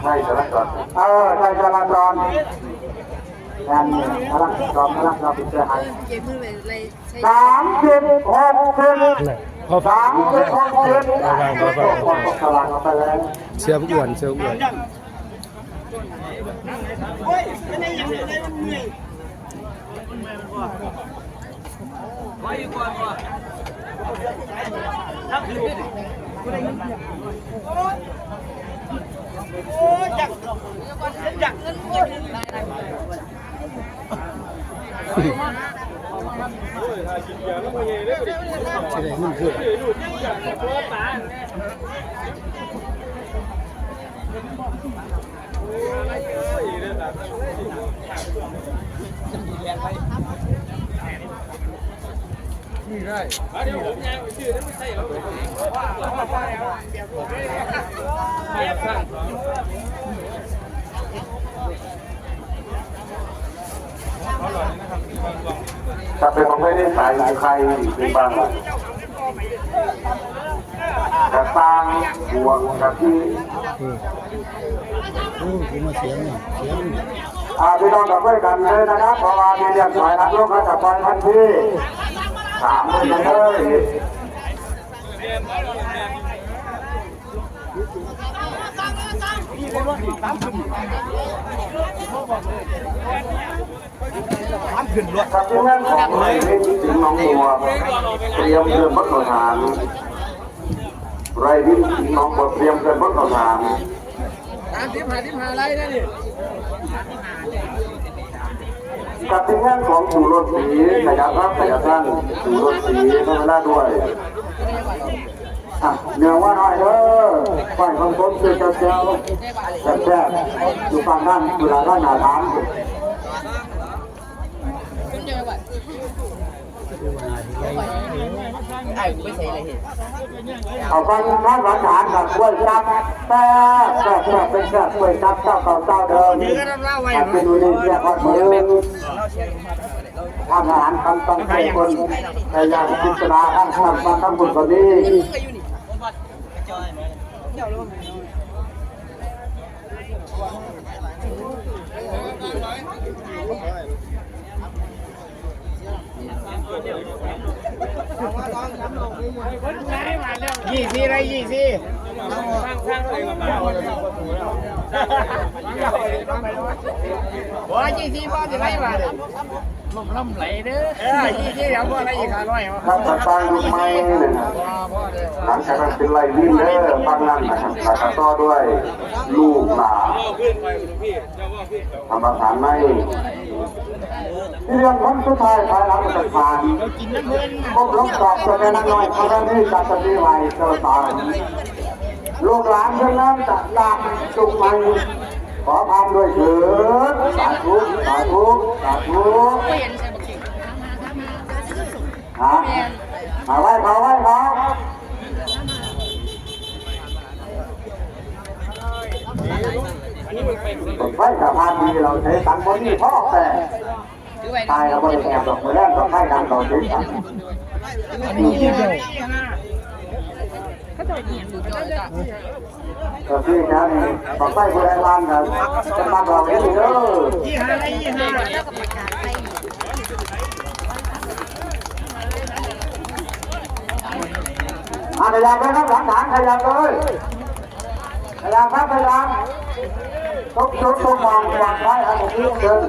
ใช่จราจรใช่จราจรงานนี้พลังเราเป็นเจ้าหน้าเสื้ออ้วนเสื้ออ้วนมันคือนี่ได้เดี๋ยวผมยังชื่อนั้นไม่ใช่หรอกถ้าเป็นประเภทที่ใส่ใครเป็นบ้างกระตังหัวกระที่กินมาเสียงพี่น้องกับเพื่อนกันเลยนะครับเพราะว่ามีเรื่องสายนักโลกก็จะปล่อยทันที3 เลยกับที่นั่นของเลยถึงน้องตัวเตรียมเรื่องพัฒนาไรที่น้องบทเตรียมเรื่องพัฒนา35ไรนั่นนี่กับที่นั่นของสู่รถสีขยับรับขยับสั้นสู่รถสีเวลาด้วยเนื้อว่าหน่อยเด้อฝ่ายคนต้นคือเจ้าแซ่บอยู่ฝั่งด้านเวลาด้านหน้าถามเอาฟังท่านหวานหานกับกล้วยจับแต่เป็นแซ่บกล้วยจับเจ้าเก่าเจ้าเดิมเป็นดูดีเสียก่อนมืออาหารคำต้องใจคนพยายามพิจารณาทำบุญคนนี้20ไร20ว่า20พ่อจะไรมาเด้อล่ำไหลเด้อ20เดี๋ยวพ่ออะไรอีก500ครับตาลูกไม้เลยนะหลังจากนั้นเป็นไรวิ่งเด้อฟังนั่นนะครับแล้วก็ด้วยลูกหลานทำประสานไม่ที่เรื่องคนสุดท้ายภายหลังจากผ่านพบลบสอบตัวแม่น้อยเขาได้ที่จัดสติไว้เจอตายลูกหลานเพื่อนน้ำจัดตามจุกมันขอพานด้วยเถิดสาธุสาธุสาธุไหว้เขาไหว้กับพานดีเราใช้ตังบนนี่พ่อแต่ตายเราบริแอบดอกมือแรกเราให้ดังต่อถึงกันก็คือนะนี่บอกไปบริวารกันจะมาบอกเองเด้อขยับเลยครับหลังฐานขยับเลยขยับครับขยับทุกมองวางไว้อันนี้เดิน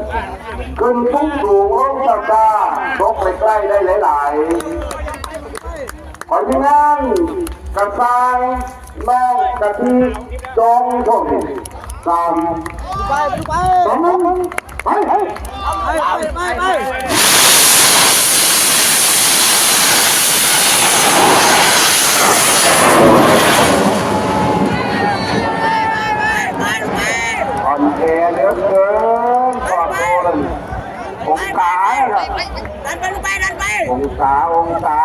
ขึ้นพุ่งสูงลงจ้าตกไปใกล้ได้หลายๆขอที่นั่งกระซายน้องกะทิจงพวกนี้3 2 1ไปอ่อนแอเหลือเกินขอโทษองศาดันไปองศา